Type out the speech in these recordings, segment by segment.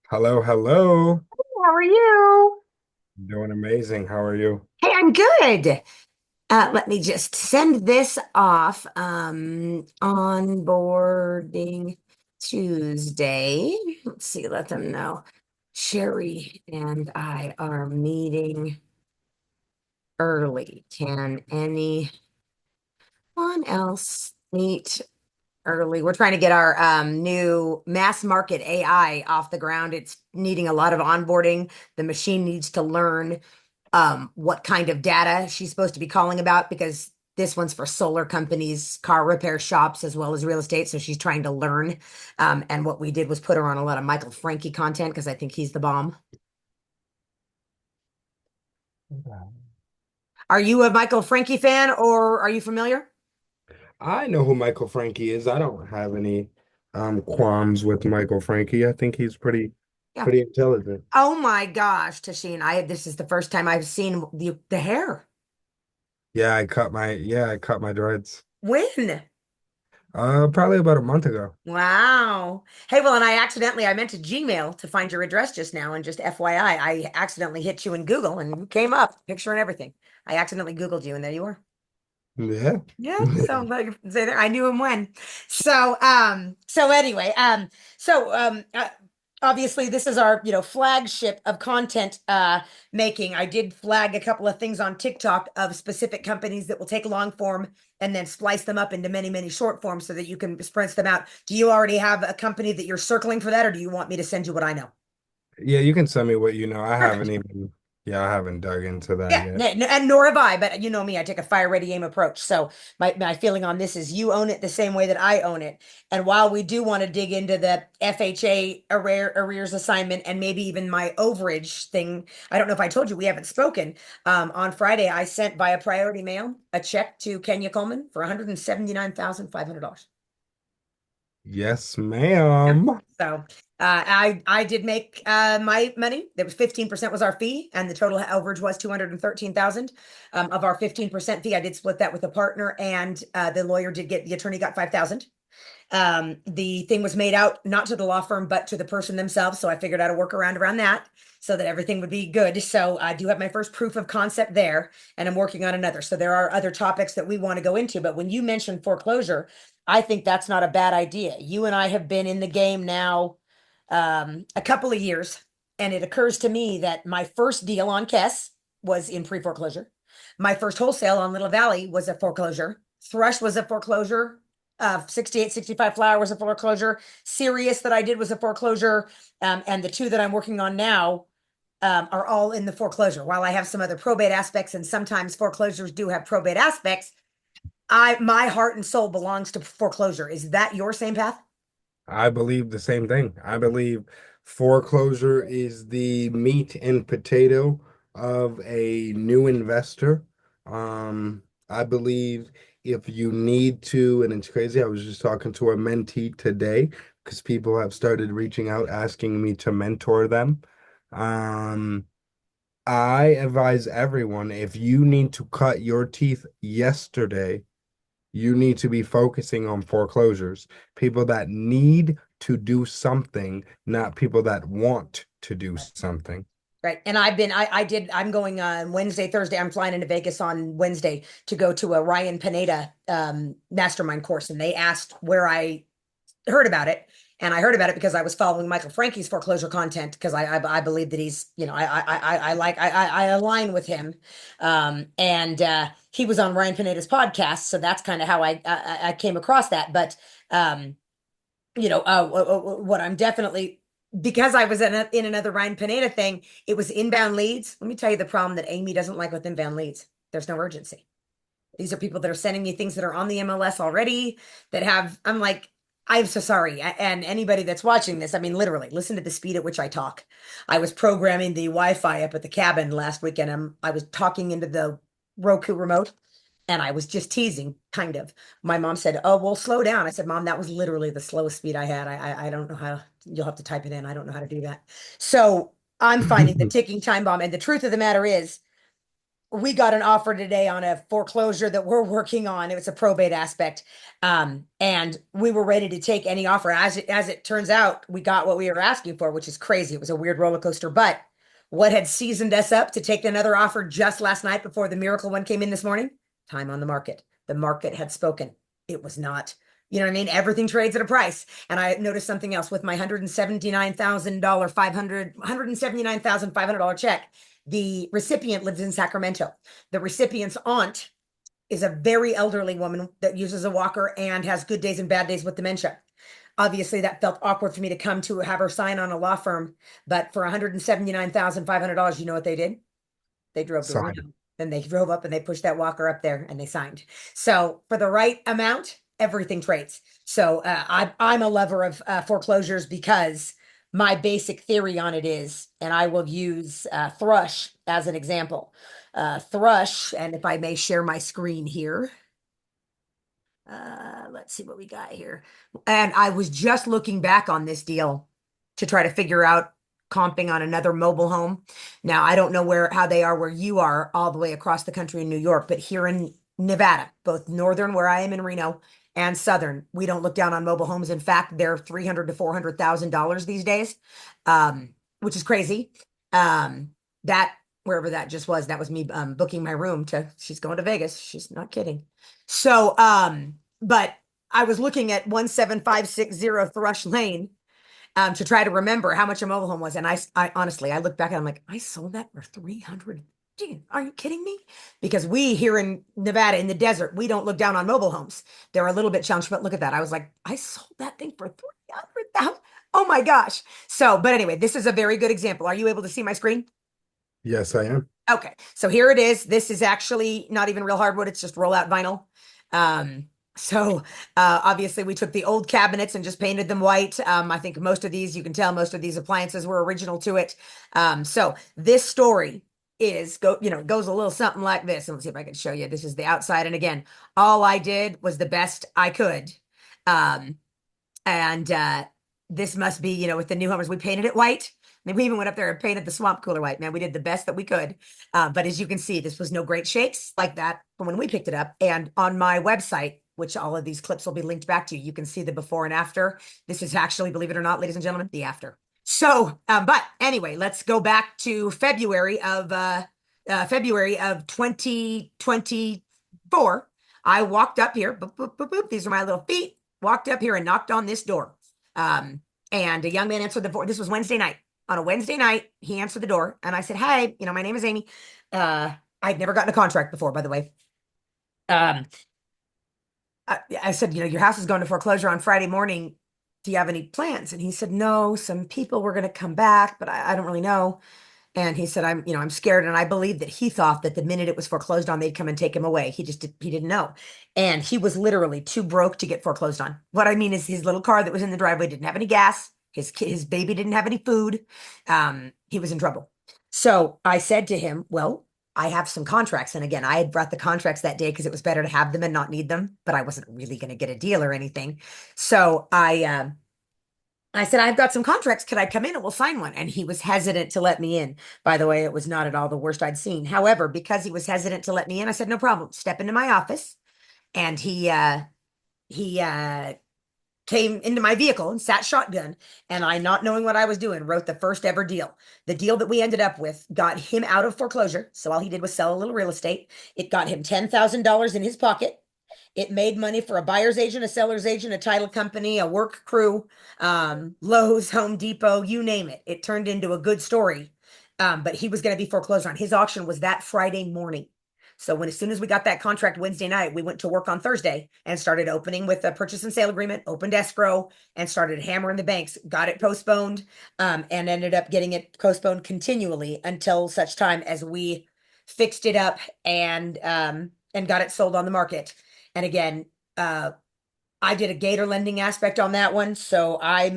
Hello, hello. How are you? Doing amazing. How are you? Hey, I'm good. Let me just send this off. Onboarding Tuesday. Let's see, let them know. Sherry and I are meeting early. Can anyone else meet early? We're trying to get our new mass market AI off the ground. It's needing a lot of onboarding. The machine needs to learn what kind of data she's supposed to be calling about because this one's for solar companies, car repair shops, as well as real estate. So she's trying to learn. And what we did was put her on a lot of Michael Frankie content because I think he's the bomb. Are you a Michael Frankie fan or are you familiar? I know who Michael Frankie is. I don't have any qualms with Michael Frankie. I think he's Yeah. pretty intelligent. Oh my gosh, Tasheen, this is the first time I've seen the hair. I cut my dreads. When? Probably about a month ago. Wow. Hey, well, and I meant to Gmail to find your address just now, and just FYI, I accidentally hit you in Google and you came up, picture and everything. I accidentally Googled you and there you were. Yeah. Yeah, so like say there, I knew him when. So anyway, obviously this is our, flagship of content making. I did flag a couple of things on TikTok of specific companies that will take long form and then splice them up into many, many short forms so that you can spread them out. Do you already have a company that you're circling for that, or do you want me to send you what I know? Yeah, you can send me what you know. Perfect. I haven't dug into that Yeah, yet. and nor have I, but you know me, I take a fire ready aim approach. So my feeling on this is you own it the same way that I own it. And while we do want to dig into the FHA arrears assignment and maybe even my overage thing, I don't know if I told you we haven't spoken. On Friday, I sent via priority mail a check to Kenya Coleman for $179,500. Yes, Yeah. ma'am. So I did make my money. There was 15% was our fee, and the total overage was 213,000. Of our 15% fee, I did split that with a partner, and the attorney got 5,000. The thing was made out not to the law firm, but to the person themselves. So I figured out a workaround around that so that everything would be good. So I do have my first proof of concept there, and I'm working on another. So there are other topics that we want to go into. But when you mentioned foreclosure, I think that's not a bad idea. You and I have been in the game now a couple of years, and it occurs to me that my first deal on Kess was in pre-foreclosure. My first wholesale on Little Valley was a foreclosure. Thrush was a foreclosure. 68, 65 Flower was a foreclosure. Sirius that I did was a foreclosure. And the two that I'm working on now are all in the foreclosure. While I have some other probate aspects, and sometimes foreclosures do have probate aspects, my heart and soul belongs to foreclosure. Is that your same path? I believe the same thing. I believe foreclosure is the meat and potato of a new investor. I believe if you need to, and it's crazy, I was just talking to a mentee today because people have started reaching out asking me to mentor them. Um, I advise everyone if you need to cut your teeth yesterday, you need to be focusing on foreclosures. People that need to do something, not people that want to do something. Right. And I'm going on Wednesday, Thursday. I'm flying into Vegas on Wednesday to go to a Ryan Pineda mastermind course. And they asked where I heard about it. And I heard about it because I was following Michael Frankie's foreclosure content because I believe that he's, I align with him. And he was on Ryan Pineda's podcast. So that's kind of how I came across that. But um, what I'm definitely, because I was in another Ryan Pineda thing, it was inbound leads. Let me tell you the problem that Amie doesn't like with inbound leads. There's no urgency. These are people that are sending me things that are on the MLS already that have, I'm like, I'm so sorry. And anybody that's watching this, I mean, literally, listen to the speed at which I talk. I was programming the Wi-Fi up at the cabin last weekend. I was talking into the Roku remote and I was just teasing, kind of. My mom said, "Oh, well, slow down." I said, "Mom, that was literally the slowest speed I had. I don't know how, you'll have to type it in. I don't know how to do that." So I'm finding the ticking time bomb. And the truth of the matter is, we got an offer today on a foreclosure that we're working on. It was a probate aspect. And we were ready to take any offer. As it turns out, we got what we were asking for, which is crazy. It was a weird roller coaster. But what had seasoned us up to take another offer just last night before the miracle one came in this morning? Time on the market. The market had spoken. It was not, you know what I mean? Everything trades at a price. And I noticed something else with my $179,000, $179,500 check. The recipient lives in Sacramento. The recipient's aunt is a very elderly woman that uses a walker and has good days and bad days with dementia. Obviously, that felt awkward for me to come to have her sign on a law firm, but for $179,500, you know what they did? They drove to Sign. Reno. Then they drove up and they pushed that walker up there and they signed. So for the right amount, everything trades. So I'm a lover of foreclosures because my basic theory on it is, and I will use Thrush as an example. Thrush, and if I may share my screen here. Let's see what we got here. And I was just looking back on this deal to try to figure out comping on another mobile home. Now, I don't know how they are where you are all the way across the country in New York, but here in Nevada, both northern where I am in Reno and southern, we don't look down on mobile homes. In fact, they're 300 to $400,000 these days, which is crazy. That wherever that just was, that was me booking my room to, she's going to Vegas. She's not kidding. So, but I was looking at 17560 Thrush Lane to try to remember how much a mobile home was. And I honestly, I look back and I'm like, I sold that for 300. Dude, are you kidding me? Because we here in Nevada in the desert, we don't look down on mobile homes. They're a little bit challenged, but look at that. I was like, I sold that thing for 300,000. Oh my gosh. So, but anyway, this is a very good example. Are you able to see my screen? Yes, I am. Okay, so here it is. This is actually not even real hardwood. It's just rollout vinyl. So obviously we took the old cabinets and just painted them white. I think most of these, you can tell most of these appliances were original to it. So this story goes a little something like this. And let's see if I can show you. This is the outside. And again, all I did was the best I could. Um, and this must be, with the new homers, we painted it white. I mean, we even went up there and painted the swamp cooler white. Man, we did the best that we could. But as you can see, this was no great shakes like that from when we picked it up. And on my website, which all of these clips will be linked back to, you can see the before and after. This is actually, believe it or not, ladies and gentlemen, the after. So, but anyway, let's go back to February of 2024. I walked up here. Boop, boop, boop, boop. These are my little feet. Walked up here and knocked on this door. And a young man answered the door. This was Wednesday night. On a Wednesday night, he answered the door and I said, hi, my name is Amie. I'd never gotten a contract before, by the way. I said, your house is going to foreclosure on Friday morning. Do you have any plans? And he said, no, some people were going to come back, but I don't really know. And he said, I'm scared. And I believe that he thought that the minute it was foreclosed on, they'd come and take him away. He didn't know. And he was literally too broke to get foreclosed on. What I mean is his little car that was in the driveway didn't have any gas. His baby didn't have any food. He was in trouble. So I said to him, well, I have some contracts. And again, I had brought the contracts that day because it was better to have them and not need them, but I wasn't really going to get a deal or anything. So I said, I've got some contracts. Could I come in and we'll sign one? And he was hesitant to let me in. By the way, it was not at all the worst I'd seen. However, because he was hesitant to let me in, I said, no problem. Step into my office. And he came into my vehicle and sat shotgun. And I, not knowing what I was doing, wrote the first ever deal. The deal that we ended up with got him out of foreclosure. So all he did was sell a little real estate. It got him $10,000 in his pocket. It made money for a buyer's agent, a seller's agent, a title company, a work crew, Lowe's, Home Depot, you name it. It turned into a good story. But he was going to be foreclosed on. His auction was that Friday morning. So as soon as we got that contract Wednesday night, we went to work on Thursday and started opening with a purchase and sale agreement, opened escrow, and started hammering the banks. Got it postponed, and ended up getting it postponed continually until such time as we fixed it up and got it sold on the market. And again, I did a gator lending aspect on that one. So I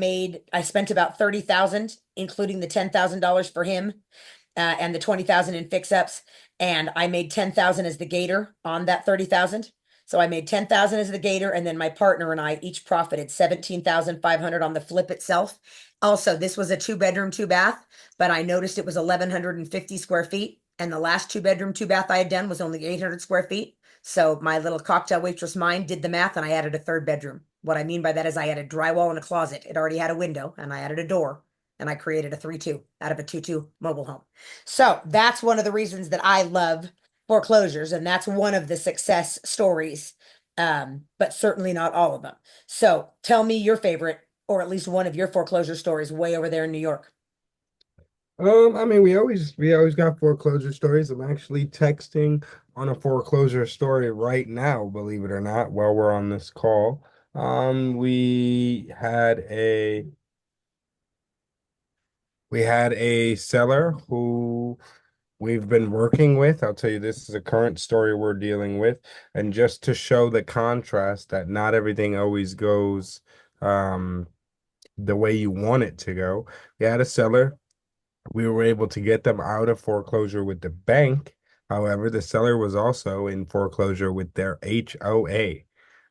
spent about 30,000, including the $10,000 for him, and the 20,000 in fix ups. And I made 10,000 as the gator on that 30,000. So I made 10,000 as the gator. And then my partner and I each profited 17,500 on the flip itself. Also, this was a 2-bedroom, 2-bath, but I noticed it was 1,150 square feet. and the last two bedroom, two bath I had done was only 800 square feet. So my little cocktail waitress mind did the math and I added a third bedroom. What I mean by that is I added drywall and a closet. It already had a window and I added a door and I created a 3-2 out of a 2-2 mobile home. So that's one of the reasons that I love foreclosures. And that's one of the success stories, but certainly not all of them. So tell me your favorite, or at least one of your foreclosure stories way over there in New York. I mean, we always got foreclosure stories. I'm actually texting on a foreclosure story right now, believe it or not, while we're on this call. We had a seller who we've been working with. I'll tell you, this is a current story we're dealing with, and just to show the contrast that not everything always goes the way you want it to go. We had a seller. We were able to get them out of foreclosure with the bank. However, the seller was also in foreclosure with their HOA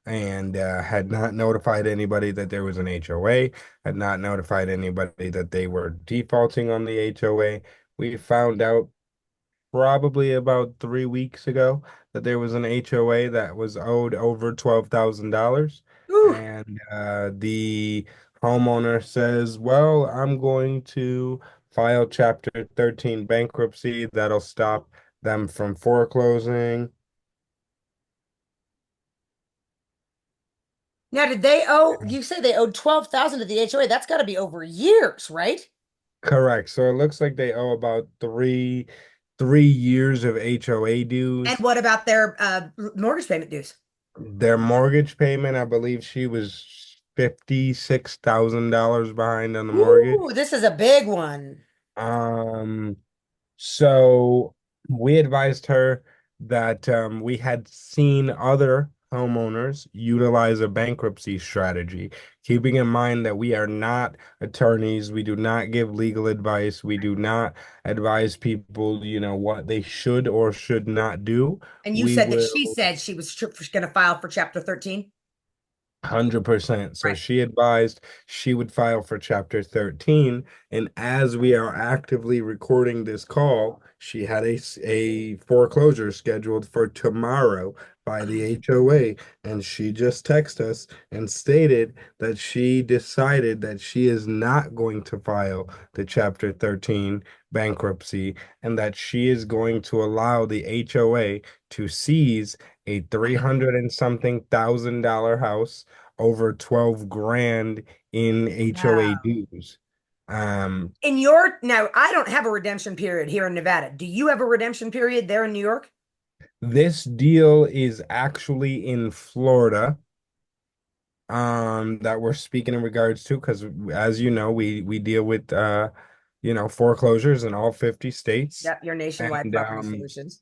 and had not notified anybody that there was an HOA, had not notified anybody that they were defaulting on the HOA. We found out probably about 3 weeks ago that there was an HOA that was owed over $12,000. Ooh. And the homeowner says, well, I'm going to file Chapter 13 bankruptcy. That'll stop them from foreclosing. Now, did they owe, you say they owed 12,000 to the HOA. That's got to be over years, right? Correct. So it looks like they owe about three years of HOA And dues. what about their mortgage payment dues? Their mortgage payment, I believe she was $56,000 behind on the Ooh, mortgage. this is a big one. Um, so we advised her that we had seen other homeowners utilize a bankruptcy strategy, keeping in mind that we are not attorneys, we do not give legal advice, we do not advise people, what they should or should not do. And you We said that she will said she was going to file for Chapter 13. 100%. So Right. she advised she would file for Chapter 13. And as we are actively recording this call, she had a foreclosure scheduled for tomorrow by the Oh, HOA. And she just texted us and stated that she decided that she is not going to file the Chapter 13 bankruptcy and that she is going to allow the HOA to seize a 300 and something thousand-dollar house over 12 grand in HOA wow. dues. Um, In your, now, I don't have a redemption period here in Nevada. Do you have a redemption period there in New York? this deal is actually in Florida, that we're speaking in regards to, because as you know, we deal with foreclosures in all 50 states. Yep, your nationwide And property solutions.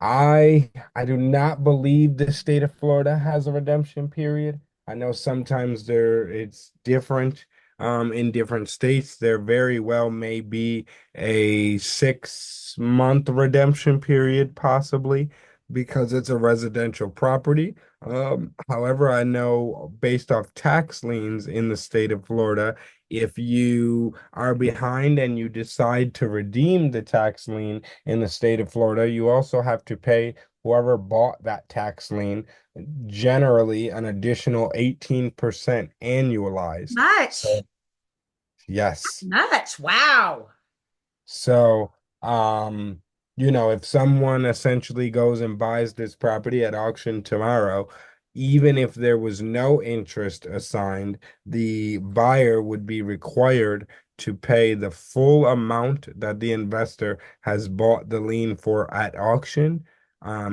I do not believe the state of Florida has a redemption period. I know sometimes it's different in different states. There very well may be a 6 month redemption period, possibly because it's a residential property. However, I know based off tax liens in the state of Florida, if you are behind and you decide to redeem the tax lien in the state of Florida, you also have to pay whoever bought that tax lien generally an additional 18% annualized. Much, So, yes. much. Wow. So, um, if someone essentially goes and buys this property at auction tomorrow, even if there was no interest assigned, the buyer would be required to pay the full amount that the investor has bought the lien for at auction,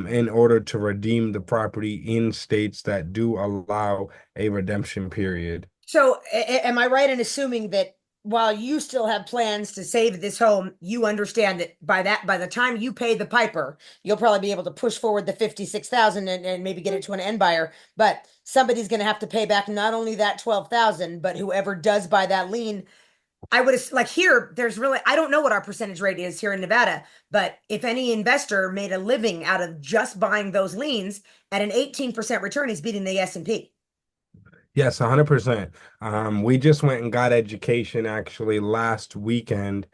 in order to redeem the property in states that do allow a redemption period. So, am I right in assuming that while you still have plans to save this home, you understand that by the time you pay the piper, you'll probably be able to push forward the 56,000 and maybe get it to an end buyer. But somebody's going to have to pay back not only that 12,000, but whoever does buy that lien. I would like here, there's really, I don't know what our percentage rate is here in Nevada, but if any investor made a living out of just buying those liens at an 18% return, he's beating the S&P. Yes, 100%. We just went and got education actually last weekend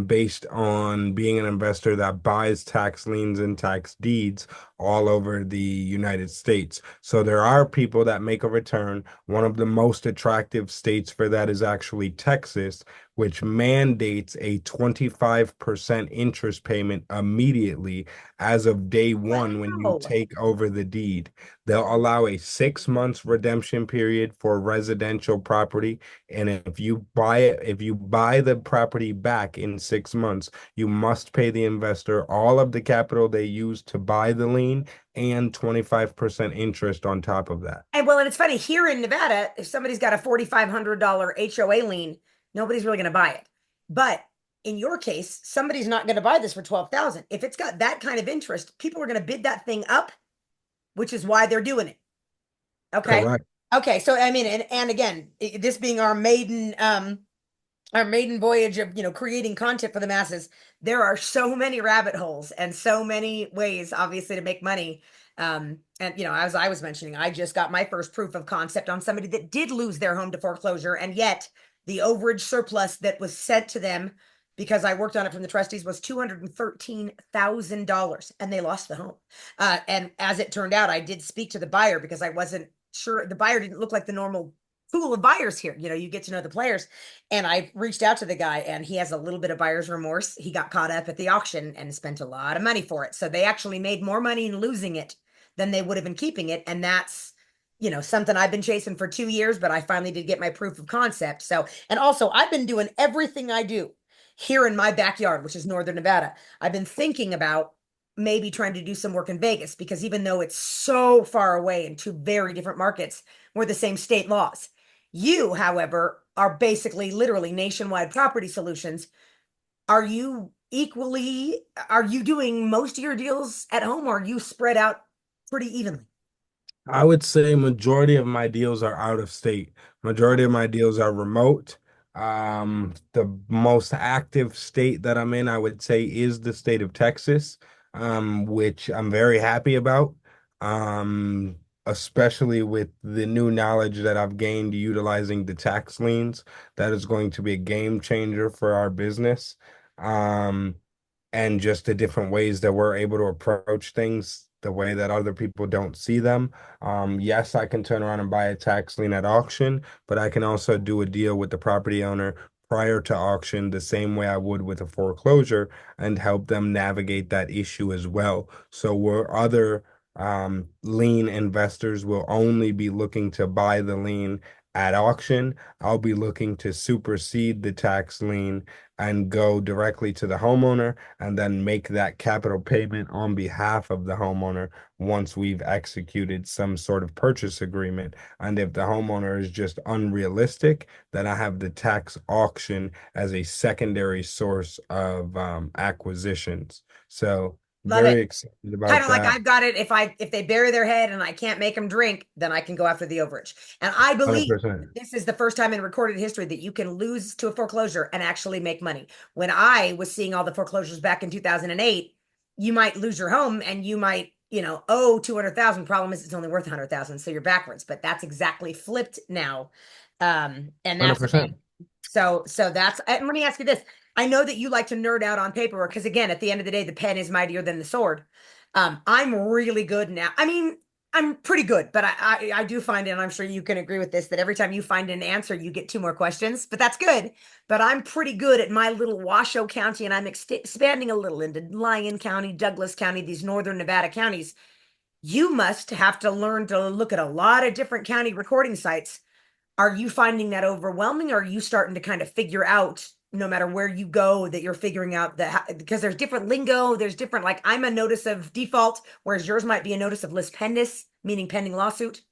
based on being an investor that buys tax liens and tax deeds all over the United States. So there are people that make a return. One of the most attractive states for that is actually Texas, which mandates a 25% interest payment immediately as of day one when you Wow. take over the deed. They'll allow a 6 months redemption period for residential property. And if you buy the property back in 6 months, you must pay the investor all of the capital they used to buy the lien and 25% interest on top of that. And it's funny here in Nevada, if somebody's got a $4,500 HOA lien, nobody's really going to buy it. But in your case, somebody's not going to buy this for 12,000. If it's got that kind of interest, people are going to bid that thing up, which is why they're doing it. Okay. Correct. Okay. So I mean, and again, this being our maiden voyage of creating content for the masses, there are so many rabbit holes and so many ways obviously to make money. And as I was mentioning, I just got my first proof of concept on somebody that did lose their home to foreclosure, and yet the overage surplus that was sent to them because I worked on it from the trustees was $213,000, and they lost the home. And as it turned out, I did speak to the buyer because I wasn't sure. The buyer didn't look like the normal pool of buyers here. You get to know the players. And I reached out to the guy, and he has a little bit of buyer's remorse. He got caught up at the auction and spent a lot of money for it. So they actually made more money in losing it than they would have been keeping it. And that's, something I've been chasing for 2 years, but I finally did get my proof of concept. So, and also I've been doing everything I do here in my backyard, which is Northern Nevada. I've been thinking about maybe trying to do some work in Vegas because even though it's so far away in two very different markets, we're the same state laws. You, however, are basically literally nationwide property solutions. Are you are you doing most of your deals at home, or are you spread out pretty evenly? I would say majority of my deals are out of state. Majority of my deals are remote. The most active state that I'm in, I would say, is the state of Texas, which I'm very happy about. Um, Especially with the new knowledge that I've gained utilizing the tax liens. That is going to be a game changer for our business. Um, and just the different ways that we're able to approach things the way that other people don't see them. Yes, I can turn around and buy a tax lien at auction, but I can also do a deal with the property owner prior to auction the same way I would with a foreclosure and help them navigate that issue as well. So where other lien investors will only be looking to buy the lien at auction, I'll be looking to supersede the tax lien and go directly to the homeowner and then make that capital payment on behalf of the homeowner once we've executed some sort of purchase agreement. And if the homeowner is just unrealistic, then I have the tax auction as a secondary source of acquisitions. So Love it. very excited Kind about of like that. I've got it. If they bury their head and I can't make them drink, then I can go after the overage. And I believe 100%. this is the first time in recorded history that you can lose to a foreclosure and actually make money. When I was seeing all the foreclosures back in 2008, you might lose your home and you might, owe 200,000. Problem is it's only worth 100,000, so you're backwards. But that's exactly flipped now. And that's the thing. 100%. So that's, and let me ask you this. I know that you like to nerd out on paperwork because again, at the end of the day, the pen is mightier than the sword. I'm really good now. I mean, I'm pretty good, but I do find, and I'm sure you can agree with this, that every time you find an answer, you get two more questions, but that's good. But I'm pretty good at my little Washoe County, and I'm expanding a little into Lyon County, Douglas County, these northern Nevada counties. You must have to learn to look at a lot of different county recording sites. Are you finding that overwhelming, or are you starting to kind of figure out no matter where you go that you're figuring out that because there's different lingo, there's different, like I'm a notice of default, whereas yours might be a notice of lis pendis, meaning pending lawsuit.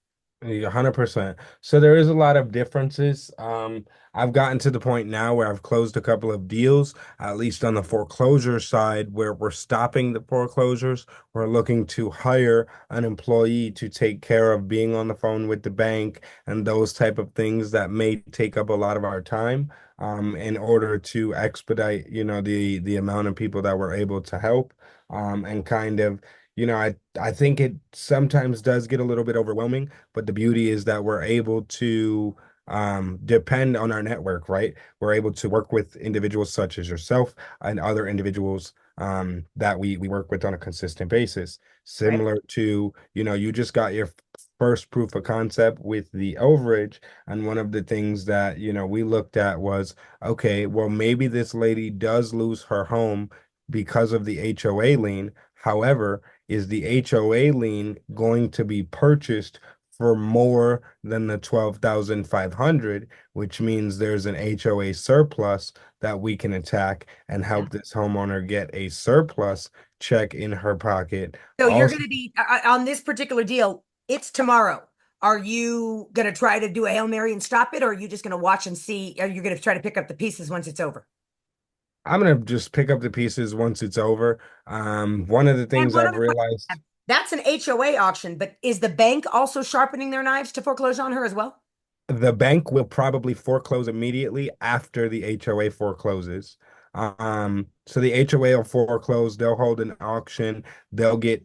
Yeah, 100%. So there is a lot of differences. I've gotten to the point now where I've closed a couple of deals, at least on the foreclosure side, where we're stopping the foreclosures. We're looking to hire an employee to take care of being on the phone with the bank and those type of things that may take up a lot of our time, in order to expedite, the amount of people that we're able to help, and kind of, I think it sometimes does get a little bit overwhelming, but the beauty is that we're able to depend on our network, right? We're able to work with individuals such as yourself and other individuals that we work with on a consistent basis. Right. Similar to, you just got your first proof of concept with the overage. And one of the things that, we looked at was, okay, well, maybe this lady does lose her home because of the HOA lien. However, is the HOA lien going to be purchased for more than the 12,500, which means there's an HOA surplus that we can attack and Yeah. help this homeowner get a surplus check in her pocket. So you're Also, going to be on this particular deal. It's tomorrow. Are you going to try to do a Hail Mary and stop it, or are you just going to watch and see? Are you going to try to pick up the pieces once it's over? I'm gonna just pick up the pieces once it's over. One of the And things one I've other question. realized. That's an HOA auction, but is the bank also sharpening their knives to foreclose on her as well? The bank will probably foreclose immediately after the HOA forecloses. So the HOA will foreclose, they'll hold an auction, they'll get,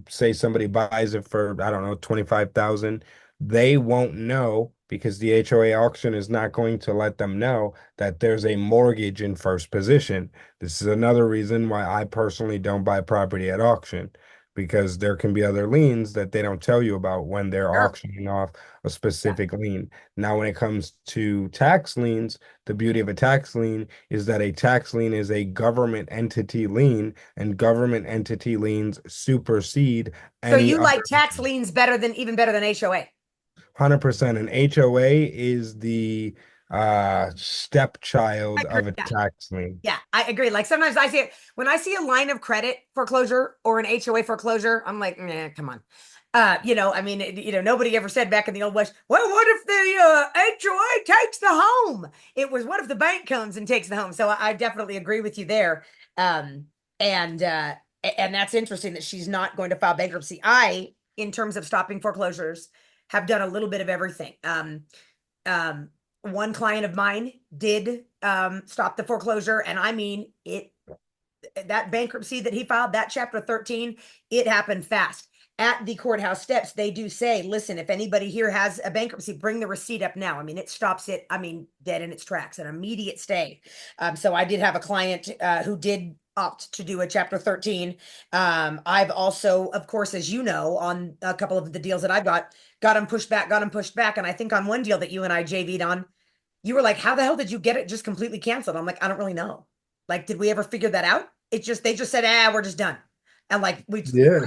say somebody buys it for, I don't know, 25,000. They won't know because the HOA auction is not going to let them know that there's a mortgage in first position. This is another reason why I personally don't buy property at auction because there can be other liens that they don't tell you about when they're Sure. auctioning off a Yeah. specific lien. Now, when it comes to tax liens, the beauty of a tax lien is that a tax lien is a government entity lien, and government entity liens supersede So any you other like tax liens better than even better than HOA? 100%. An HOA is the I stepchild agree. of a Yeah. tax lien. Yeah, I agree. Like sometimes I see it when I see a line of credit foreclosure or an HOA foreclosure, I'm like, nah, come on. I mean, nobody ever said back in the old West, well, what if the HOA takes the home? It was what if the bank comes and takes the home? So I definitely agree with you there. Um, and that's interesting that she's not going to file bankruptcy. In terms of stopping foreclosures, have done a little bit of everything. Um, one client of mine did stop the foreclosure, and I mean it. That bankruptcy that he filed, that Chapter 13, it happened fast. At the courthouse steps, they do say, listen, if anybody here has a bankruptcy, bring the receipt up now. I mean, it stops it, I mean, dead in its tracks, an immediate stay. So I did have a client who did opt to do a Chapter 13. I've also, of course, as you know, on a couple of the deals that I've got them pushed back, got them pushed back. And I think on one deal that you and I JV'd on, you were like, how the hell did you get it just completely canceled? I'm like, I don't really know. Like, did we ever figure that out? They just said, we're just done. And like, Yeah.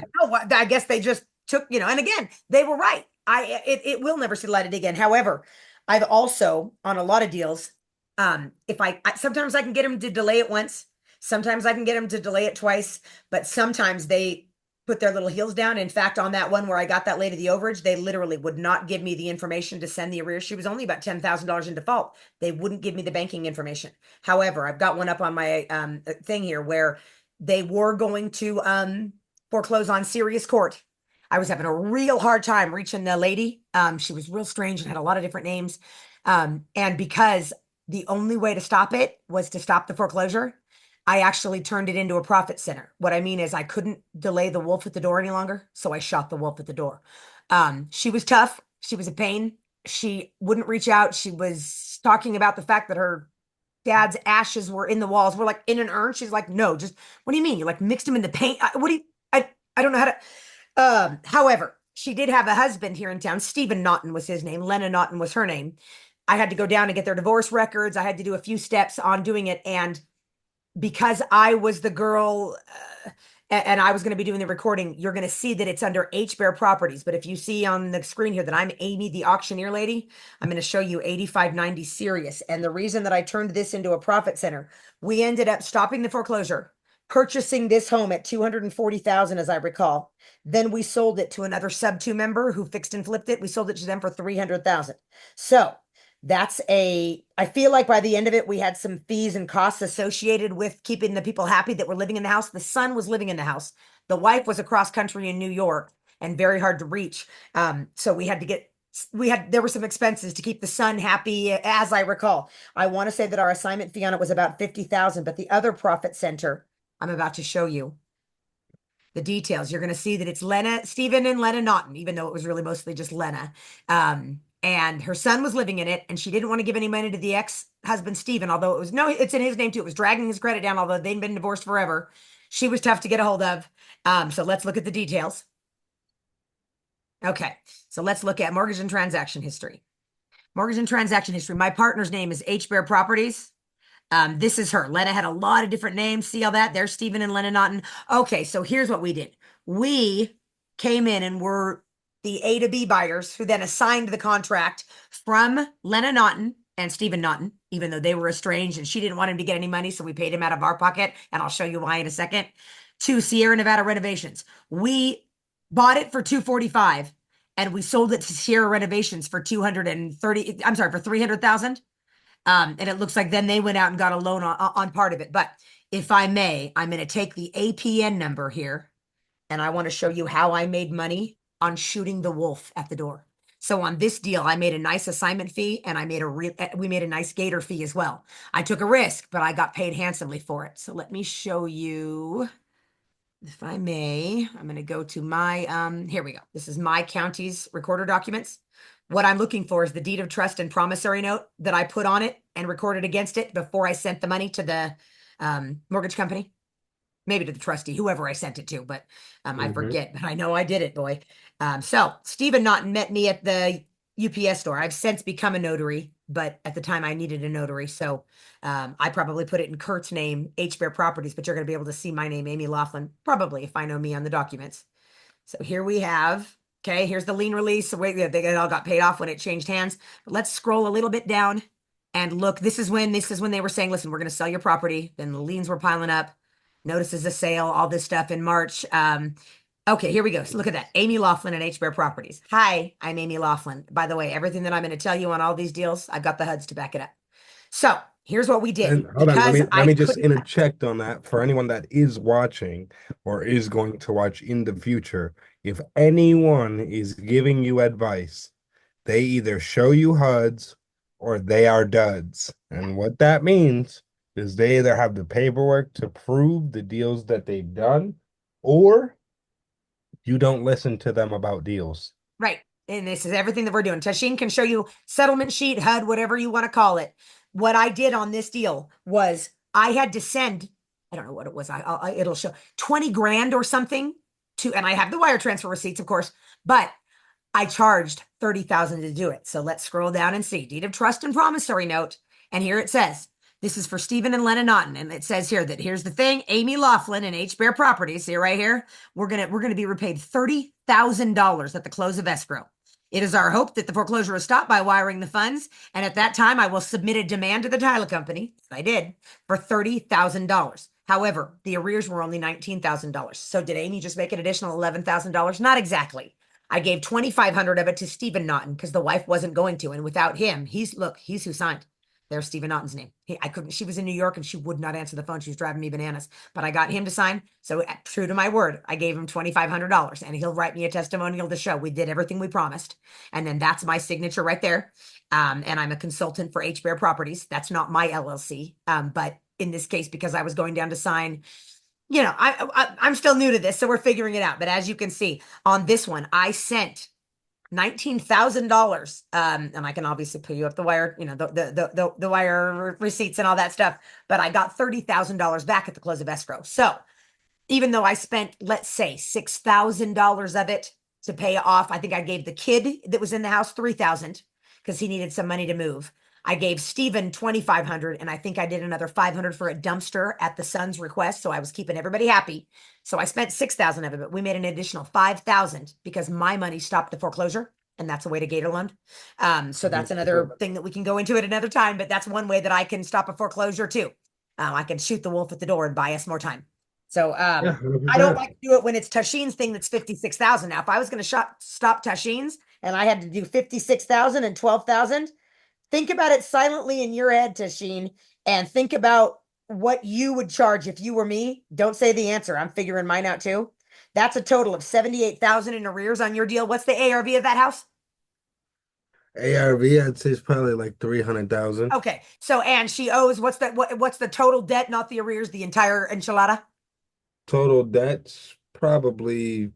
I guess they just took, and again, they were right. It will never see the light of day again. However, I've also, on a lot of deals, if sometimes I can get them to delay it once, sometimes I can get them to delay it twice, but sometimes they put their little heels down. In fact, on that one where I got that lady the overage, they literally would not give me the information to send the arrears. She was only about $10,000 in default. They wouldn't give me the banking information. However, I've got one up on my thing here where they were going to foreclose on serious court. I was having a real hard time reaching the lady. She was real strange and had a lot of different names. And because the only way to stop it was to stop the foreclosure, I actually turned it into a profit center. What I mean is I couldn't delay the wolf at the door any longer, so I shot the wolf at the door. She was tough. She was a pain. She wouldn't reach out. She was talking about the fact that her dad's ashes were in the walls. We're like in an urn. She's like, no, just what do you mean? You like mixed them in the paint? What do you? I don't know how to. However, she did have a husband here in town. Stephen Naughton was his name. Lena Naughton was her name. I had to go down and get their divorce records. I had to do a few steps on doing it, and because I was the girl and I was going to be doing the recording, you're going to see that it's under H Bear Properties. But if you see on the screen here that I'm Amie, the auctioneer lady, I'm going to show you 8590 Sirius. And the reason that I turned this into a profit center, we ended up stopping the foreclosure, purchasing this home at 240,000, as I recall. Then we sold it to another sub two member who fixed and flipped it. We sold it to them for 300,000. So I feel like by the end of it, we had some fees and costs associated with keeping the people happy that were living in the house. The son was living in the house. The wife was across country in New York and very hard to reach. So there were some expenses to keep the son happy, as I recall. I want to say that our assignment fee on it was about 50,000, but the other profit center, I'm about to show you the details. You're going to see that it's Stephen and Lena Naughton, even though it was really mostly just Lena. and her son was living in it, and she didn't want to give any money to the ex-husband Stephen, although it was no, it's in his name too. It was dragging his credit down, although they'd been divorced forever. She was tough to get a hold of. So let's look at the details. Okay, so let's look at mortgage and transaction history. Mortgage and transaction history. My partner's name is H. Bear Properties. This is her. Lena had a lot of different names. See all that? There's Stephen and Lena Naughton. Okay, so here's what we did. We came in and were the A to B buyers who then assigned the contract from Lena Naughton and Stephen Naughton, even though they were estranged and she didn't want him to get any money, so we paid him out of our pocket, and I'll show you why in a second. To Sierra Nevada Renovations. We bought it for 245 and we sold it to Sierra Renovations for 230, I'm sorry, for 300,000. And it looks like then they went out and got a loan on part of it. But if I may, I'm going to take the APN number here and I want to show you how I made money on shooting the wolf at the door. So on this deal, I made a nice assignment fee and we made a nice gator fee as well. I took a risk, but I got paid handsomely for it. So let me show you, if I may. I'm going to go to my, here we go. This is my county's recorder documents. What I'm looking for is the deed of trust and promissory note that I put on it and recorded against it before I sent the money to the mortgage company, maybe to the trustee, whoever I sent it to, but I forget, but I know I did it, boy. So Stephen Naughton met me at the UPS store. I've since become a notary, but at the time I needed a notary. So I probably put it in Kurt's name, H. Bear Properties, but you're going to be able to see my name, Amie Laughlin, probably if I know me on the documents. So here we have, okay, here's the lien release. So wait, they all got paid off when it changed hands. But let's scroll a little bit down and look. This is when they were saying, listen, we're going to sell your property. Then the liens were piling up. Notices of sale, all this stuff in March. Okay, here we go. So look at that. Amie Laughlin and H. Bear Properties. Hi, I'm Amie Laughlin. By the way, everything that I'm going to tell you on all these deals, I've got the HUDs to back it up. So here's what we did. And hold on, Because let I me just couldn't. interject on that for anyone that is watching or is going to watch in the future. If anyone is giving you advice, they either show you HUDs or they are duds. And what that means is they either have the paperwork to prove the deals that they've done, or you don't listen to them about deals. Right. And this is everything that we're doing. Tasheen can show you settlement sheet, HUD, whatever you want to call it. What I did on this deal was I had to send, I don't know what it was. It'll show 20 grand or something to, and I have the wire transfer receipts, of course, but I charged 30,000 to do it. So let's scroll down and see deed of trust and promissory note. And here it says, this is for Stephen and Lena Naughton. And it says here that here's the thing, Amie Laughlin and H. Bear Properties. See right here, we're gonna be repaid $30,000 at the close of escrow. It is our hope that the foreclosure is stopped by wiring the funds. And at that time, I will submit a demand to the title company. I did for $30,000. However, the arrears were only $19,000. So did Amie just make an additional $11,000? Not exactly. I gave 2,500 of it to Stephen Naughton because the wife wasn't going to. And without him, he's who signed. There's Stephen Naughton's name. I couldn't, she was in New York and she would not answer the phone. She was driving me bananas, but I got him to sign. So true to my word, I gave him $2,500 and he'll write me a testimonial to show we did everything we promised. And then that's my signature right there. And I'm a consultant for H. Bear Properties. That's not my LLC. But in this case, because I was going down to sign, I'm still new to this, so we're figuring it out. But as you can see on this one, I sent $19,000. And I can obviously pull you up the wire, the wire receipts and all that stuff. But I got $30,000 back at the close of escrow. So even though I spent, let's say, $6,000 of it to pay off, I think I gave the kid that was in the house $3,000 because he needed some money to move. I gave Stephen 2,500 and I think I did another 500 for a dumpster at the son's request. So I was keeping everybody happy. So I spent 6,000 of it, but we made an additional 5,000 because my money stopped the foreclosure. And that's a way to gator loan. So that's another thing that we can go into at another time, but that's one way that I can stop a foreclosure too. I can shoot the wolf at the door and buy us more time. So Yeah, I don't 100%. like to do it when it's Tasheen's thing that's 56,000. Now, if I was going to stop Tasheen's and I had to do 56,000 and 12,000, think about it silently in your head, Tasheen, and think about what you would charge if you were me. Don't say the answer. I'm figuring mine out too. That's a total of 78,000 in arrears on your deal. What's the ARV of that house? ARV, I'd say it's probably like 300,000. Okay. So, and she owes, what's the total debt, not the arrears, the entire enchilada? Total debts probably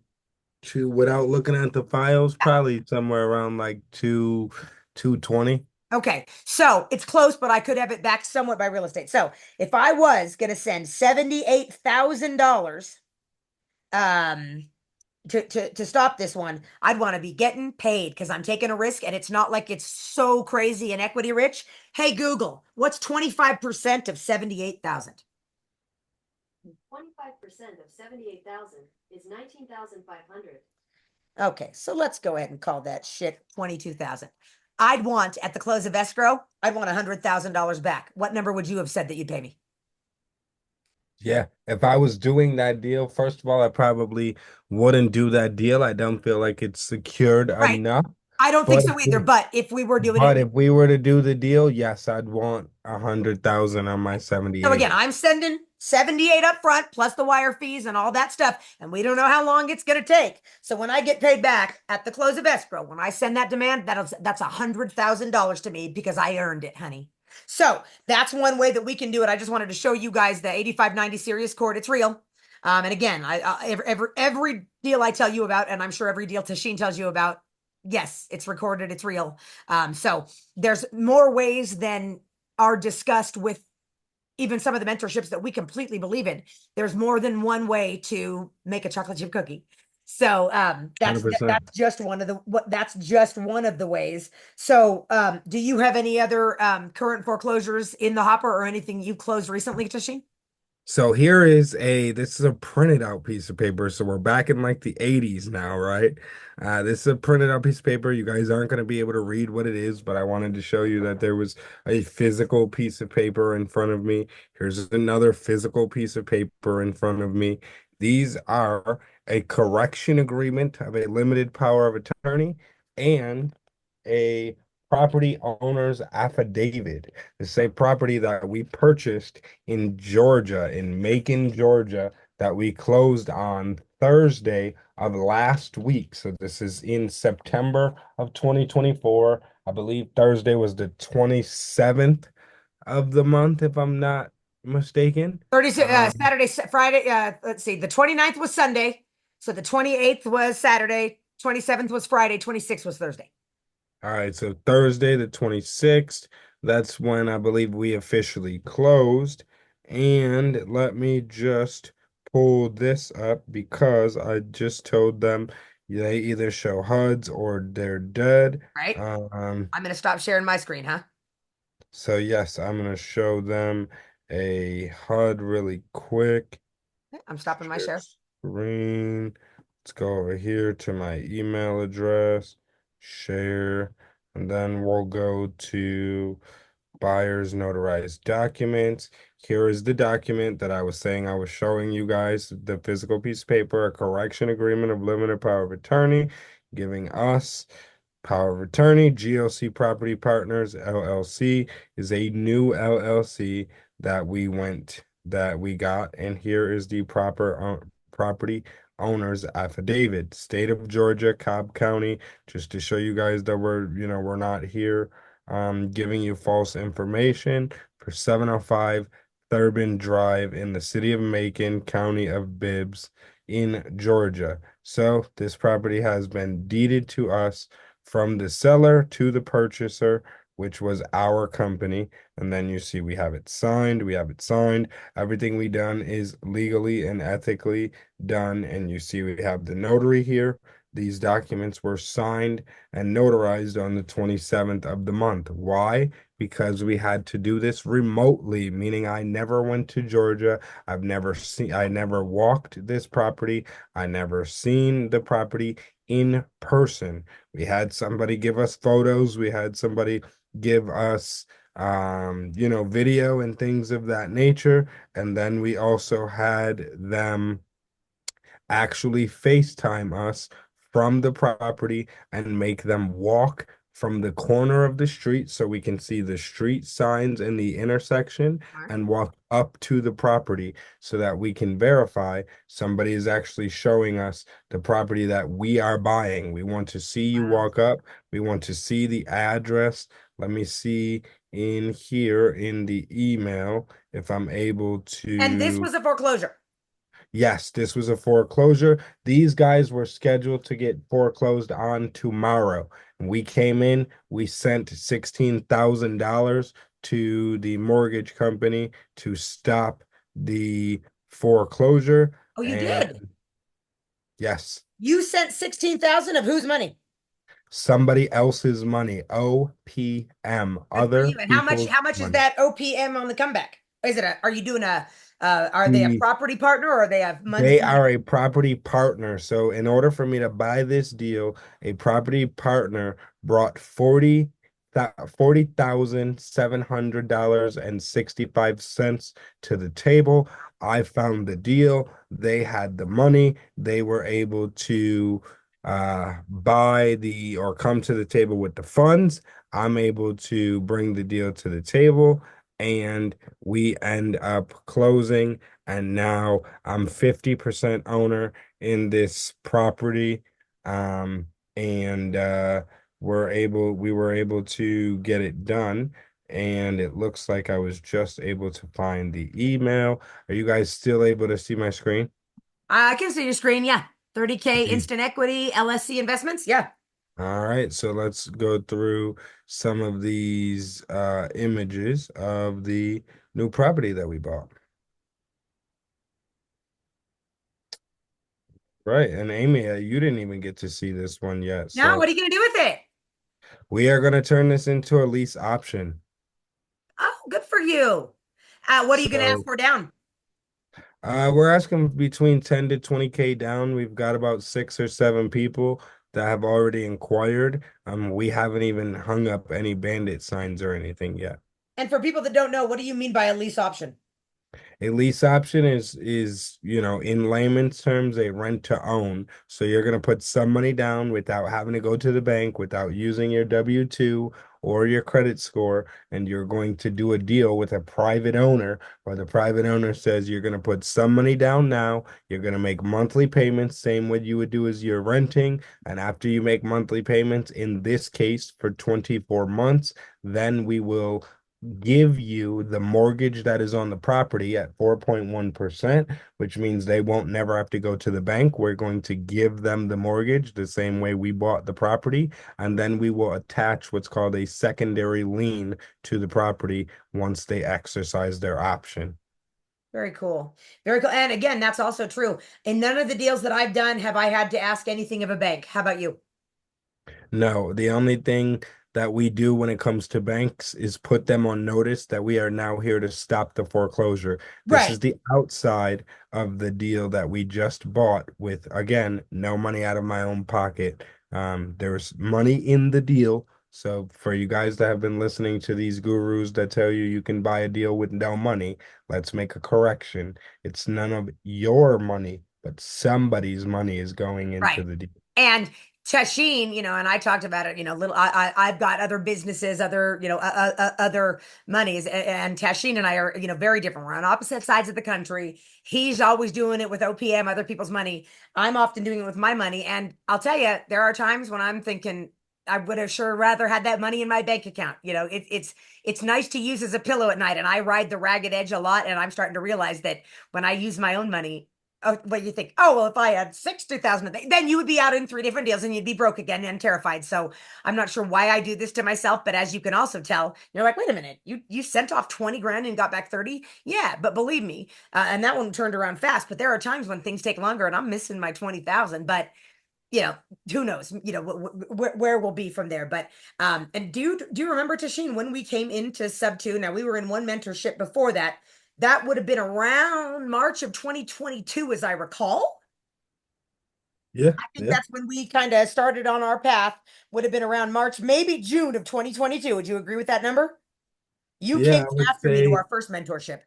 to without looking at the files, probably somewhere around like 220. Okay, so it's close, but I could have it back somewhat by real estate. So if I was gonna send $78,000 um to stop this one, I'd want to be getting paid because I'm taking a risk and it's not like it's so crazy and equity rich. Hey Google, what's 25% of 78,000? 25% of 78,000 is 19,500. Okay, so let's go ahead and call that shit 22,000. I'd want at the close of escrow, I'd want $100,000 back. What number would you have said that you'd pay me? Yeah, if I was doing that deal, first of all, I probably wouldn't do that deal. I don't feel like it's secured Right. enough. I don't think But so either, but if we were doing but it, if we were to do the deal, yes, I'd want 100,000 on my so again, 78. I'm sending 78 up front plus the wire fees and all that stuff, and we don't know how long it's going to take. So when I get paid back at the close of escrow, when I send that demand, that's $100,000 to me because I earned it, honey. So that's one way that we can do it. I just wanted to show you guys the 8590 Serious Court. It's real. And again, every deal I tell you about, and I'm sure every deal Tasheen tells you about, yes, it's recorded, it's real. So there's more ways than are discussed with even some of the mentorships that we completely believe in. There's more than one way to make a chocolate chip cookie. So that's 100%. just one of the that's just one of the ways. So do you have any other current foreclosures in the hopper or anything you closed recently, Tashi? So this is a printed out piece of paper. So we're back in like the 80s now, right? This is a printed out piece of paper. You guys aren't going to be able to read what it is, but I wanted to show you that there was a physical piece of paper in front of me. Here's another physical piece of paper in front of me. These are a correction agreement of a limited power of attorney and a property owner's affidavit. The same property that we purchased in Georgia, in Macon, Georgia, that we closed on Thursday of last week. So this is in September of 2024. I believe Thursday was the 27th of the month, if I'm not mistaken. 30 Um, Saturday, Friday, let's see, the 29th was Sunday. So the 28th was Saturday, 27th was Friday, 26th was Thursday. all right, so Thursday the 26th, that's when I believe we officially closed. And let me just pull this up because I just told them they either show HUDs or they're dead. Right? Um, I'm gonna stop sharing my screen, huh? so yes, I'm gonna show them a HUD really quick. I'm stopping my Share share. screen. Let's go over here to my email address, share, and then we'll go to buyer's notarized documents. Here is the document that I was saying I was showing you guys, the physical piece of paper, a correction agreement of limited power of attorney, giving us power of attorney. GLC Property Partners LLC is a new LLC that we got, and here is the property owner's affidavit. State of Georgia, Cobb County, just to show you guys that we're not here giving you false information for 705 Thurbin Drive in the city of Macon, county of Bibbs in Georgia. So this property has been deeded to us from the seller to the purchaser, which was our company. And then you see we have it signed. We have it signed. Everything we done is legally and ethically done. And you see we have the notary here. These documents were signed and notarized on the 27th of the month. Why? Because we had to do this remotely, meaning I never went to Georgia. I never walked this property. I never seen the property in person. We had somebody give us photos. We had somebody give us, video and things of that nature. And then we also had them actually FaceTime us from the property and make them walk from the corner of the street so we can see the street signs in the intersection and walk up to the property so that we can verify somebody is actually showing us the property that we are buying. We want to see you Wow. walk up. We want to see the address. Let me see in here in the email if I'm able And this to. was a foreclosure. Yes, this was a foreclosure. These guys were scheduled to get foreclosed on tomorrow. We came in, we sent $16,000 to the mortgage company to stop the foreclosure. Oh, you did. And yes, You sent 16,000 of whose money? somebody else's money, OPM, Good for other you. And people's how much is money. that OPM on the comeback? Is it are you doing are they a The property partner or are they a They monthly? are a property partner. So in order for me to buy this deal, a property partner brought 40,700 and 65 cents to the table. I found the deal. They had the money. They were able to buy the or come to the table with the funds. I'm able to bring the deal to the table, and we end up closing. And now I'm 50% owner in this property. Um, and we were able to get it done. And it looks like I was just able to find the email. Are you guys still able to see my screen? I can see your screen. Yeah. 30K Okay. instant equity, LSC investments. Yeah. All right, so let's go through some of these images of the new property that we bought. Right, and Amy, you didn't even get to see this one yet. Now, So what are you going to do with it? we are going to turn this into a lease option. Oh, good for you. What are you going to ask So for down? we're asking between 10 to 20K down. We've got about 6 or 7 people that have already inquired. We haven't even hung up any bandit signs or anything yet. And for people that don't know, what do you mean by a lease option? A lease option is, in layman's terms, a rent to own. So you're going to put some money down without having to go to the bank, without using your W-2 or your credit score, and you're going to do a deal with a private owner, where the private owner says you're going to put some money down now, you're going to make monthly payments, same what you would do as you're renting, and after you make monthly payments, in this case for 24 months, then we will give you the mortgage that is on the property at 4.1%, which means they won't never have to go to the bank. We're going to give them the mortgage the same way we bought the property, and then we will attach what's called a secondary lien to the property once they exercise their option. Very cool. Very cool. And again, that's also true. In none of the deals that I've done have I had to ask anything of a bank. How about you? No, the only thing that we do when it comes to banks is put them on notice that we are now here to stop the foreclosure. This Right. is the outside of the deal that we just bought with, again, no money out of my own pocket. There's money in the deal. So for you guys that have been listening to these gurus that tell you you can buy a deal with no money, let's make a correction. It's none of your money, but somebody's money is going into Right. the deal. And Tasheen, and I talked about it, little, I've got other businesses, other, other monies, and Tasheen and I are, very different. We're on opposite sides of the country. He's always doing it with OPM, other people's money. I'm often doing it with my money. And I'll tell you, there are times when I'm thinking, I would have sure rather had that money in my bank account. It's nice to use as a pillow at night. And I ride the ragged edge a lot. And I'm starting to realize that when I use my own money, oh, what you think? Oh, well, if I had 60,000, then you would be out in three different deals and you'd be broke again and terrified. So I'm not sure why I do this to myself, but as you can also tell, you're like, wait a minute, you sent off 20 grand and got back 30. Yeah, but believe me, and that one turned around fast. But there are times when things take longer and I'm missing my 20,000. But you know, who knows? Where we'll be from there. But and do you remember, Tasheen, when we came into sub two? Now we were in one mentorship before that. That would have been around March of 2022, as I recall. Yeah, I think yeah. that's when we kind of started on our path. Would have been around March, maybe June of 2022. Would you agree with that number? You came Yeah, after me to our first mentorship.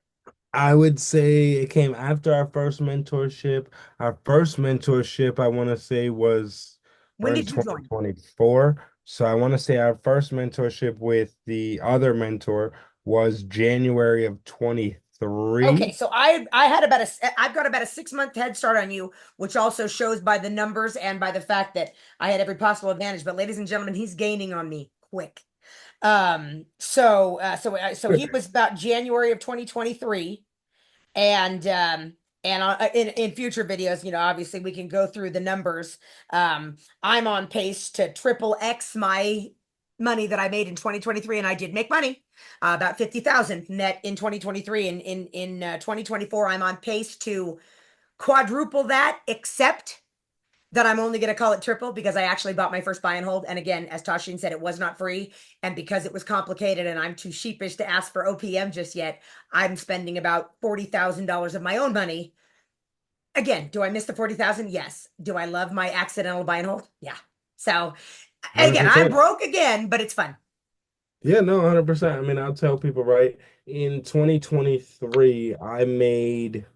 I would say it came after our first mentorship. Our first mentorship, I want to say, was When we're in did you join? 2024. So I want to say our first mentorship with the other mentor was January of Okay, 23. so I've got about a 6 month head start on you, which also shows by the numbers and by the fact that I had every possible advantage. But ladies and gentlemen, he's gaining on me quick. So he was about January of 2023, and And in future videos, obviously we can go through the numbers. I'm on pace to triple X my money that I made in 2023, and I did make money, about 50,000 net in 2023. And in 2024, I'm on pace to quadruple that, except that I'm only going to call it triple because I actually bought my first buy and hold. And again, as Tasheen said, it was not free. And because it was complicated and I'm too sheepish to ask for OPM just yet, I'm spending about $40,000 of my own money. Again, do I miss the 40,000? Yes. Do I love my accidental buy and hold? Yeah. So again, I'm 100%. broke again, but it's fun. Yeah, no, 100%. I mean, I'll tell people, right? In 2023, I made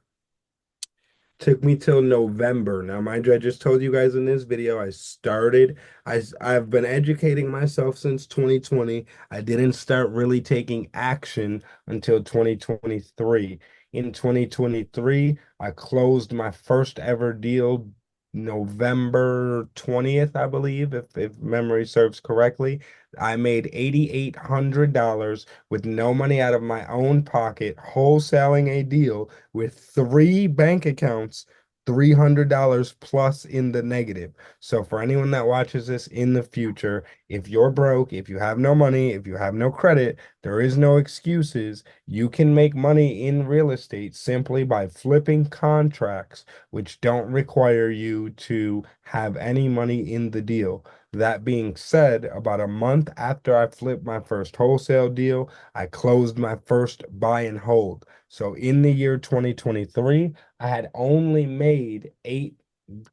took me till November. Now, mind you, I just told you guys in this video, I've been educating myself since 2020. I didn't start really taking action until 2023. In 2023, I closed my first ever deal November 20th, I believe, if memory serves correctly. I made $8,800 with no money out of my own pocket, wholesaling a deal with three bank accounts, $300 plus in the negative. So for anyone that watches this in the future, if you're broke, if you have no money, if you have no credit, there is no excuses. You can make money in real estate simply by flipping contracts, which don't require you to have any money in the deal. That being said, about a month after I flipped my first wholesale deal, I closed my first buy and hold. So in the year 2023, I had only made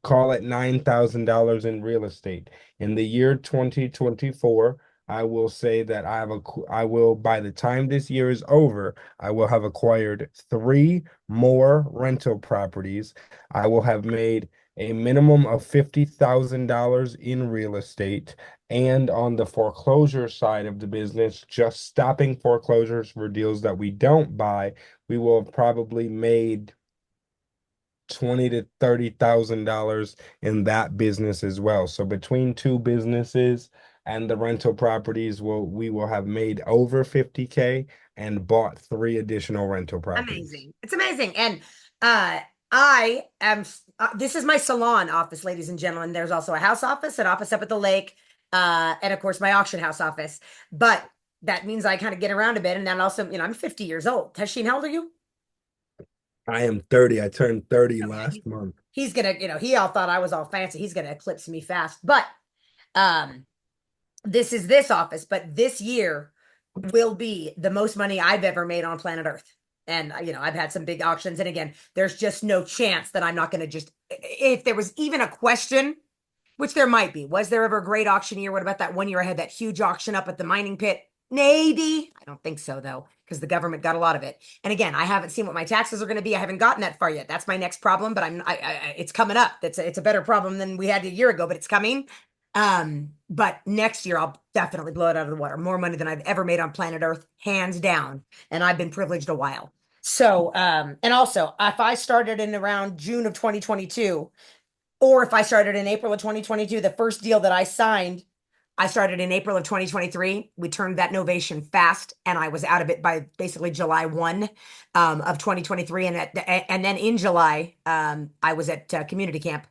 call it $9,000 in real estate. In the year 2024, I will say that I will, by the time this year is over, I will have acquired three more rental properties. I will have made a minimum of $50,000 in real estate. And on the foreclosure side of the business, just stopping foreclosures for deals that we don't buy, we will have probably made 20 to $30,000 in that business as well. So between two businesses and the rental properties, we will have made over 50K and bought three additional rental properties. Amazing. It's amazing. And uh I am this is my salon office, ladies and gentlemen. There's also a house office, an office up at the lake, and of course my auction house office. But that means I kind of get around a bit. And then also, I'm 50 years old. Tasheen, how old are you? I am 30. I turned 30 Oh yeah, last month. he's gonna, he all thought I was all fancy. He's gonna eclipse me fast. But um this is this office, but this year will be the most money I've ever made on planet Earth. And I've had some big auctions, and again, there's just no chance that I'm not going to just, if there was even a question, which there might be, was there ever a great auction year? What about that one year I had that huge auction up at the mining pit? Maybe. I don't think so though, because the government got a lot of it. And again, I haven't seen what my taxes are going to be. I haven't gotten that far yet. That's my next problem, but it's coming up. It's a better problem than we had a year ago, but it's coming. But next year I'll definitely blow it out of the water. More money than I've ever made on planet Earth, hands down. And I've been privileged a while. So, and also, if I started in around June of 2022, or if I started in April of 2022, the first deal that I signed, I started in April of 2023. We turned that novation fast, and I was out of it by basically July 1 of 2023. And then in July, I was at community camp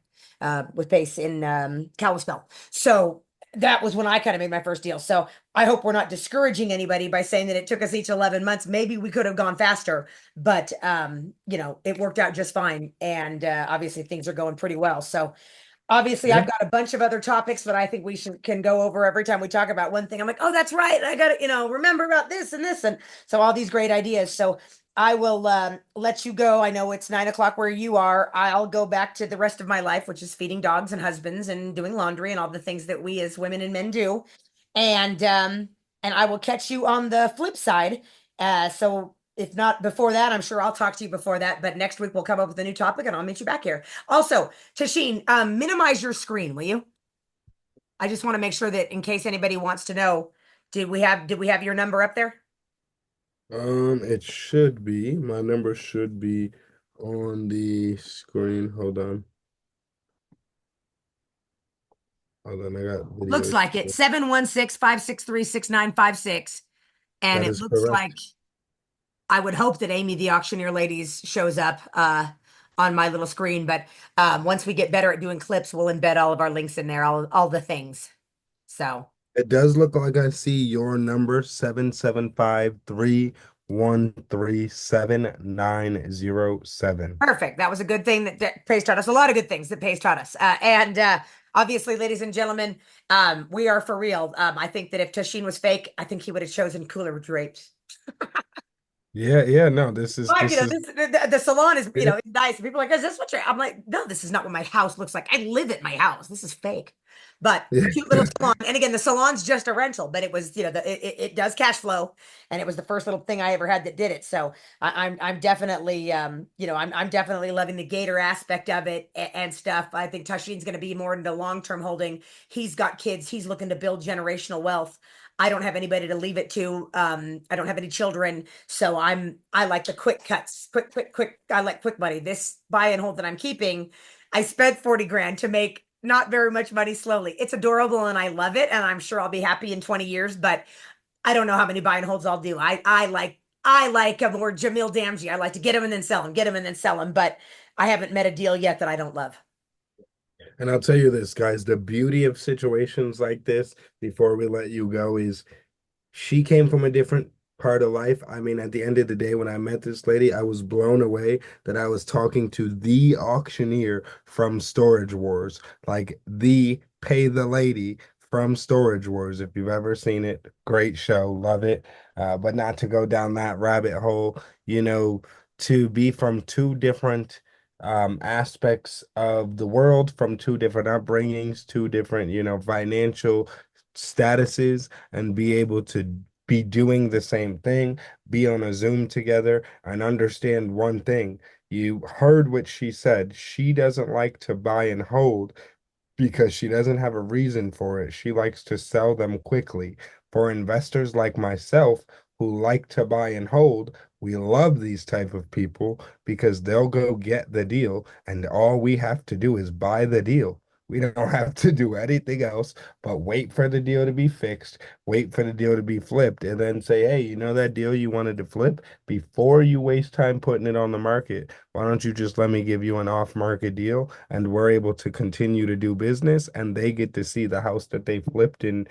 with Pace in Kalispell. So that was when I kind of made my first deal. So I hope we're not discouraging anybody by saying that it took us each 11 months. Maybe we could have gone faster, but it worked out just fine. And obviously things are going pretty well. So obviously Yeah. I've got a bunch of other topics that I think we can go over every time we talk about one thing. I'm like, oh, that's right. I got to, remember about this and this. And so all these great ideas. So I will let you go. I know it's 9 o'clock where you are. I'll go back to the rest of my life, which is feeding dogs and husbands and doing laundry and all the things that we as women and men do. And I will catch you on the flip side. So if not before that, I'm sure I'll talk to you before that. But next week we'll come up with a new topic and I'll meet you back here. Also, Tasheen, minimize your screen, will you? I just want to make sure that in case anybody wants to know, did we have your number up there? It should be. My number should be on the screen. Hold on. Hold on. I got Looks videos. like it. 716-563-6956. And That it is looks like correct. I would hope that Amie, the auctioneer ladies, shows up on my little screen, but once we get better at doing clips, we'll embed all of our links in there, all the things. So It does look like I see your number 775-313-7907. perfect. That was a good thing that Pace taught us. A lot of good things that Pace taught us. And obviously, ladies and gentlemen, we are for real. I think that if Tasheen was fake, I think he would have chosen cooler drapes. Yeah, yeah, no, this is But you this know, is the salon is, yeah, it's nice. People are like, is this what you're? I'm like, no, this is not what my house looks like. I live at my house. This is fake. But cute little salon. And again, the salon's just a rental, but it was, it does cash flow, and it was the first little thing I ever had that did it. So I'm definitely, I'm definitely loving the Gator aspect of it and stuff. I think Tasheen's going to be more into long-term holding. He's got kids. He's looking to build generational wealth. I don't have anybody to leave it to. I don't have any children. So I like the quick cuts, quick. I like quick money. This buy and hold that I'm keeping, I spent 40 grand to make not very much money slowly. It's adorable and I love it. And I'm sure I'll be happy in 20 years, but I don't know how many buy and holds I'll do. I like a more Jamil Damji. I like to get them and then sell them, get them and then sell them. But I haven't met a deal yet that I don't love. and I'll tell you this, guys, the beauty of situations like this, before we let you go, is she came from a different part of life. I mean, at the end of the day, when I met this lady, I was blown away that I was talking to the auctioneer from Storage Wars, like the Pay the Lady from Storage Wars. If you've ever seen it, great show, love it. But not to go down that rabbit hole, to be from two different aspects of the world, from two different upbringings, two different, financial statuses, and be able to be doing the same thing, be on a Zoom together, and understand one thing. You heard what she said. She doesn't like to buy and hold because she doesn't have a reason for it. She likes to sell them quickly. For investors like myself who like to buy and hold, we love these type of people because they'll go get the deal and all we have to do is buy the deal. We don't have to do anything else but wait for the deal to be fixed, wait for the deal to be flipped, and then say, hey, you know that deal you wanted to flip? Before you waste time putting it on the market, why don't you just let me give you an off-market deal and we're able to continue to do business and they get to see the house that they fixed and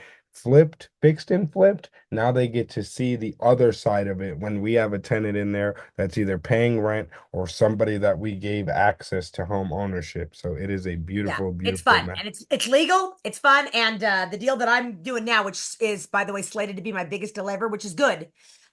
flipped. Now they get to see the other side of it when we have a tenant in there that's either paying rent or somebody that we gave access to home ownership. So it is a Yeah, beautiful, it's beautiful fun match. and it's legal. It's fun, and the deal that I'm doing now, which is by the way slated to be my biggest deliver, which is good.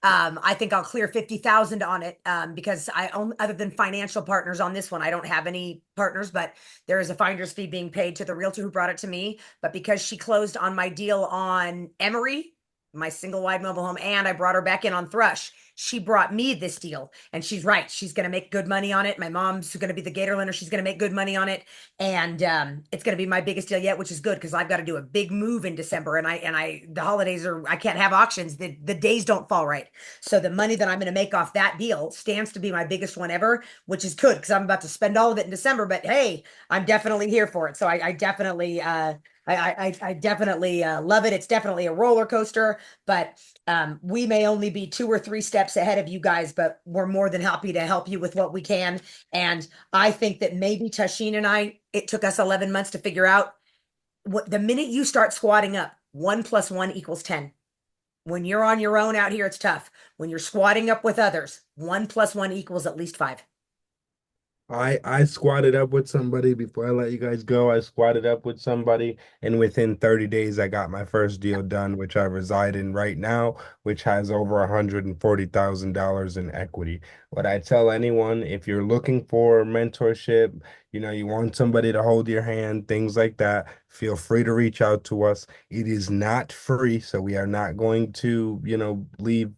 I think I'll clear 50,000 on it because I own other than financial partners on this one. I don't have any partners, but there is a finder's fee being paid to the realtor who brought it to me. But because she closed on my deal on Emory, my single wide mobile home, and I brought her back in on Thrush. She brought me this deal, and she's right. She's going to make good money on it. My mom's going to be the Gator lender. She's going to make good money on it, and it's going to be my biggest deal yet, which is good because I've got to do a big move in December, and the holidays are I can't have auctions. The days don't fall right, so the money that I'm going to make off that deal stands to be my biggest one ever, which is good because I'm about to spend all of it in December. But hey, I'm definitely here for it, so I definitely. I definitely love it. It's definitely a roller coaster, but we may only be 2 or 3 steps ahead of you guys, but we're more than happy to help you with what we can. And I think that maybe Tasheen and I, it took us 11 months to figure out what the minute you start squatting up, 1 + 1 = 10. When you're on your own out here, it's tough. When you're squatting up with others, 1 + 1 = at least 5. I squatted up with somebody before I let you guys go. I squatted up with somebody, and within 30 days, I got my first deal done, which I reside in right now, which has over $140,000 in equity. What I tell anyone, if you're looking for mentorship, you want somebody to hold your hand, things like that, feel free to reach out to us. It is not free, so we are not going to, leave,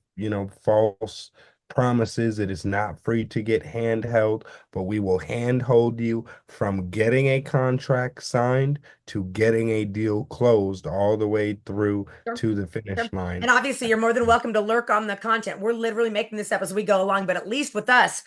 false promises. It is not free to get handheld, but we will handhold you from getting a contract signed to getting a deal closed all the way through Sure. to the finish Sure. line. And obviously, you're more than welcome to lurk on the content. We're literally making this up as we go along, but at least with us,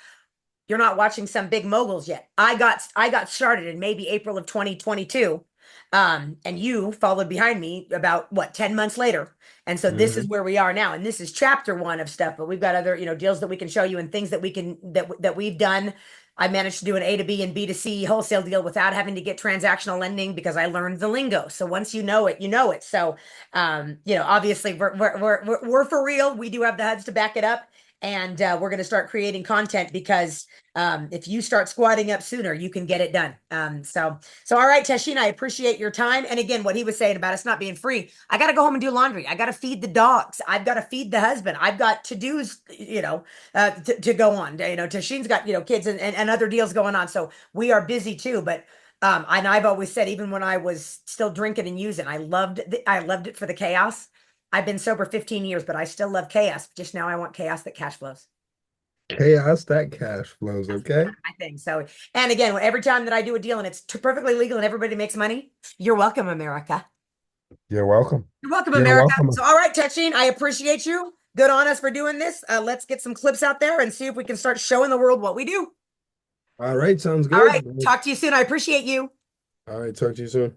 you're not watching some big moguls yet. I got started in maybe April of 2022. And you followed behind me about what, 10 months later. And so this is Mhm. where we are now. And this is chapter 1 of stuff, but we've got other, deals that we can show you and things that we can that we've done. I managed to do an A to B and B to C wholesale deal without having to get transactional lending because I learned the lingo. So once you know it, you know it. So, obviously we're for real. We do have the HUDs to back it up. And we're going to start creating content because if you start squatting up sooner, you can get it done. So all right, Tasheen, I appreciate your time. And again, what he was saying about us not being free, I got to go home and do laundry. I got to feed the dogs. I've got to feed the husband. I've got to-dos, to go on. Tasheen's got, kids and other deals going on. So we are busy too. But and I've always said, even when I was still drinking and using, I loved it for the chaos. I've been sober 15 years, but I still love chaos. Just now I want chaos that cash flows. Chaos that cash flows, That's okay? kind of my thing. So, and again, every time that I do a deal and it's perfectly legal and everybody makes money, you're welcome, America. You're welcome. You're welcome, You're America. welcome. So, all right, Tasheen, I appreciate you. Good on us for doing this. Let's get some clips out there and see if we can start showing the world what we do. All right, sounds All right, good. talk to you soon. I appreciate you. All right, talk to you soon.